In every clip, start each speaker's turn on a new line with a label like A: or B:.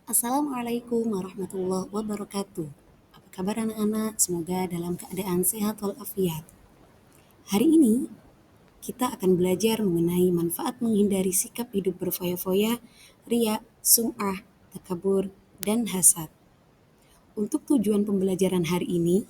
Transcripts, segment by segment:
A: Assalamualaikum warahmatullahi wabarakatuh. Apa kabar anak-anak? Semoga dalam keadaan sehat walafiat. Hari ini kita akan belajar mengenai manfaat menghindari sikap hidup berfoya-foya, ria, sum'ah, takabur, dan hasad. Untuk tujuan pembelajaran hari ini,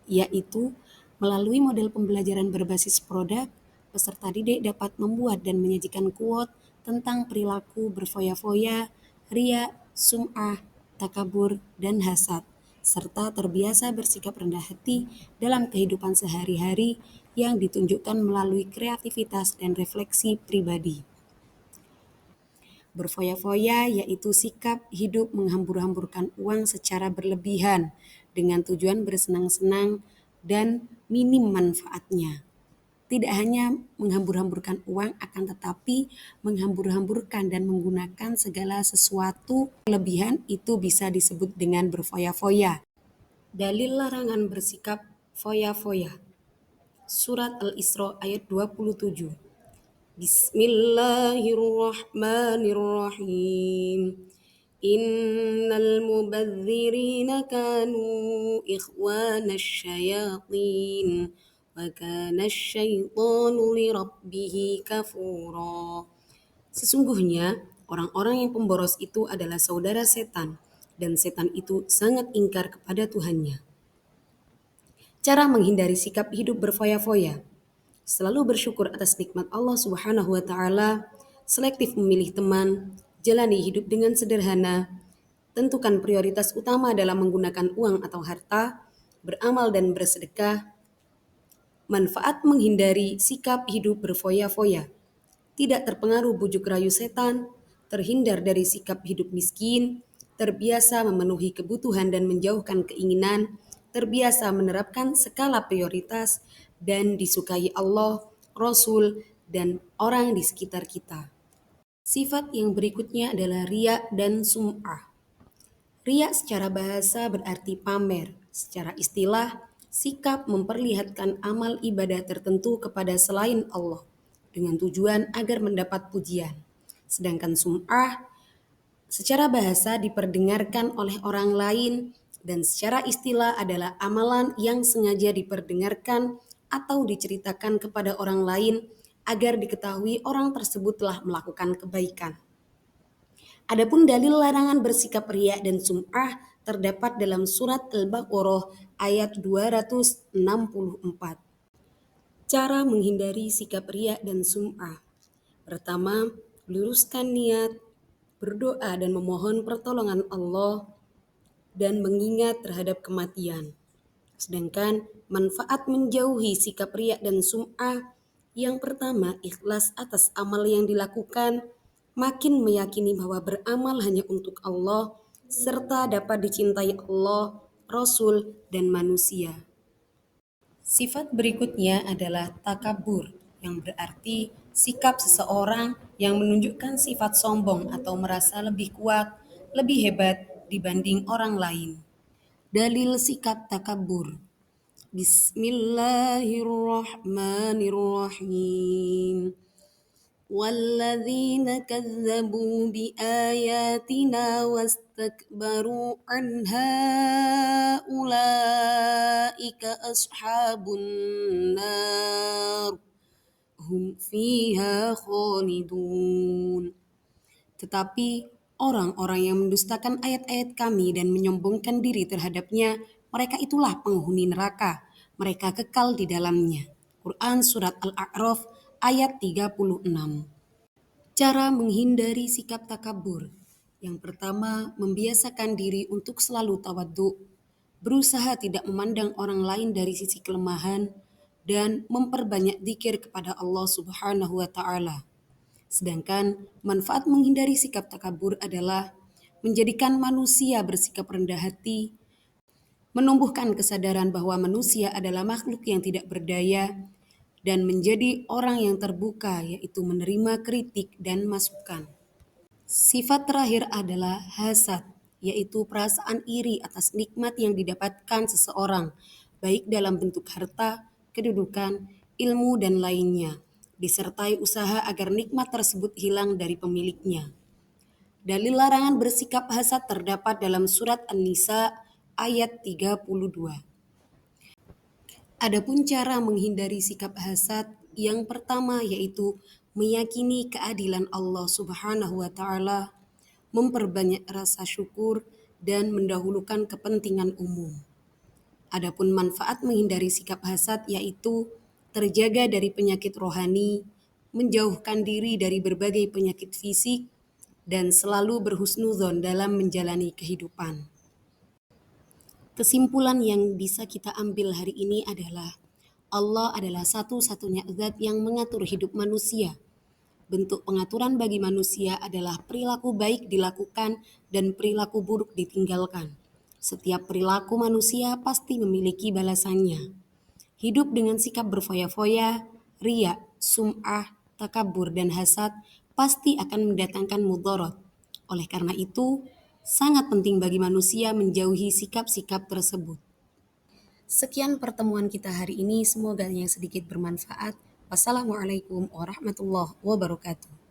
A: yaitu melalui model pembelajaran berbasis produk, peserta didik dapat membuat dan menyajikan quote tentang perilaku berfoya-foya, ria, sum'ah, takabur, dan hasad, serta terbiasa bersikap rendah hati dalam kehidupan sehari-hari yang ditunjukkan melalui kreativitas dan refleksi pribadi. Berfoya-foya yaitu sikap hidup menghambur-hamburkan uang secara berlebihan dengan tujuan bersenang-senang dan minim manfaatnya. Tidak hanya menghambur-hamburkan uang, akan tetapi menghambur-hamburkan dan menggunakan segala sesuatu kelebihan itu bisa disebut dengan berfoya-foya. Dalil larangan bersikap foya-foya. Surat Al-Isra ayat 27. Bismillahirrahmanirrahim. Innal mubadzirina kanu ikhwanasy syayatin wa kana asy-syaitanu lirabbih kafura. Sesungguhnya orang-orang yang pemboros itu adalah saudara setan, dan setan itu sangat ingkar kepada Tuhannya. Cara menghindari sikap hidup berfoya-foya. Selalu bersyukur atas nikmat Allah Subhanahu wa taala, selektif memilih teman, jalani hidup dengan sederhana, tentukan prioritas utama dalam menggunakan uang atau harta, beramal dan bersedekah. Manfaat menghindari sikap hidup berfoya-foya. Tidak terpengaruh bujuk rayu setan, terhindar dari sikap hidup miskin, terbiasa memenuhi kebutuhan dan menjauhkan keinginan, terbiasa menerapkan skala prioritas, dan disukai Allah, Rasul, dan orang di sekitar kita. Sifat yang berikutnya adalah riya dan sum'ah. Riya secara bahasa berarti pamer, secara istilah sikap memperlihatkan amal ibadah tertentu kepada selain Allah dengan tujuan agar mendapat pujian. Sedangkan sum'ah secara bahasa diperdengarkan oleh orang lain dan secara istilah adalah amalan yang sengaja diperdengarkan atau diceritakan kepada orang lain agar diketahui orang tersebut telah melakukan kebaikan. Adapun dalil larangan bersikap riya dan sum'ah terdapat dalam surat Al-Baqarah ayat 264. Cara menghindari sikap riya dan sum'ah. Pertama, luruskan niat, berdoa dan memohon pertolongan Allah dan mengingat terhadap kematian. Sedangkan manfaat menjauhi sikap riya dan sum'ah, yang pertama ikhlas atas amal yang dilakukan, makin meyakini bahwa beramal hanya untuk Allah, serta dapat dicintai Allah, Rasul, dan manusia. Sifat berikutnya adalah takabur, yang berarti sikap seseorang yang menunjukkan sifat sombong atau merasa lebih kuat, lebih hebat dibanding orang lain. Dalil sikap takabur. Bismillahirrahmanirrahim. وَالَّذِينَ كَذَّبُوا بِآيَاتِنَا وَاسْتَكْبَرُوا عَنْهَا أُولَئِكَ أَصْحَابُ النَّارِ هُمْ فِيهَا خَالِدُونَ. Tetapi orang-orang yang mendustakan ayat-ayat kami dan menyombongkan diri terhadapnya, mereka itulah penghuni neraka. Mereka kekal di dalamnya. Quran Surat Al-A'raf ayat 36. Cara menghindari sikap takabur. Yang pertama, membiasakan diri untuk selalu tawadhu, berusaha tidak memandang orang lain dari sisi kelemahan, dan memperbanyak zikir kepada Allah Subhanahu wa taala. Sedangkan manfaat menghindari sikap takabur adalah menjadikan manusia bersikap rendah hati, menumbuhkan kesadaran bahwa manusia adalah makhluk yang tidak berdaya, dan menjadi orang yang terbuka, yaitu menerima kritik dan masukan. Sifat terakhir adalah hasad, yaitu perasaan iri atas nikmat yang didapatkan seseorang, baik dalam bentuk harta, kedudukan, ilmu, dan lainnya, disertai usaha agar nikmat tersebut hilang dari pemiliknya. Dalil larangan bersikap hasad terdapat dalam surat An-Nisa ayat 32. Adapun cara menghindari sikap hasad, yang pertama yaitu meyakini keadilan Allah Subhanahu wa taala, memperbanyak rasa syukur dan mendahulukan kepentingan umum. Adapun manfaat menghindari sikap hasad yaitu terjaga dari penyakit rohani, menjauhkan diri dari berbagai penyakit fisik, dan selalu berhusnuzon dalam menjalani kehidupan. Kesimpulan yang bisa kita ambil hari ini adalah Allah adalah satu-satunya zat yang mengatur hidup manusia. Bentuk pengaturan bagi manusia adalah perilaku baik dilakukan dan perilaku buruk ditinggalkan. Setiap perilaku manusia pasti memiliki balasannya. Hidup dengan sikap berfoya-foya, riya, sum'ah, takabur, dan hasad pasti akan mendatangkan mudarat. Oleh karena itu, sangat penting bagi manusia menjauhi sikap-sikap tersebut. Sekian pertemuan kita hari ini, semoga yang sedikit bermanfaat. Wassalamualaikum warahmatullahi wabarakatuh.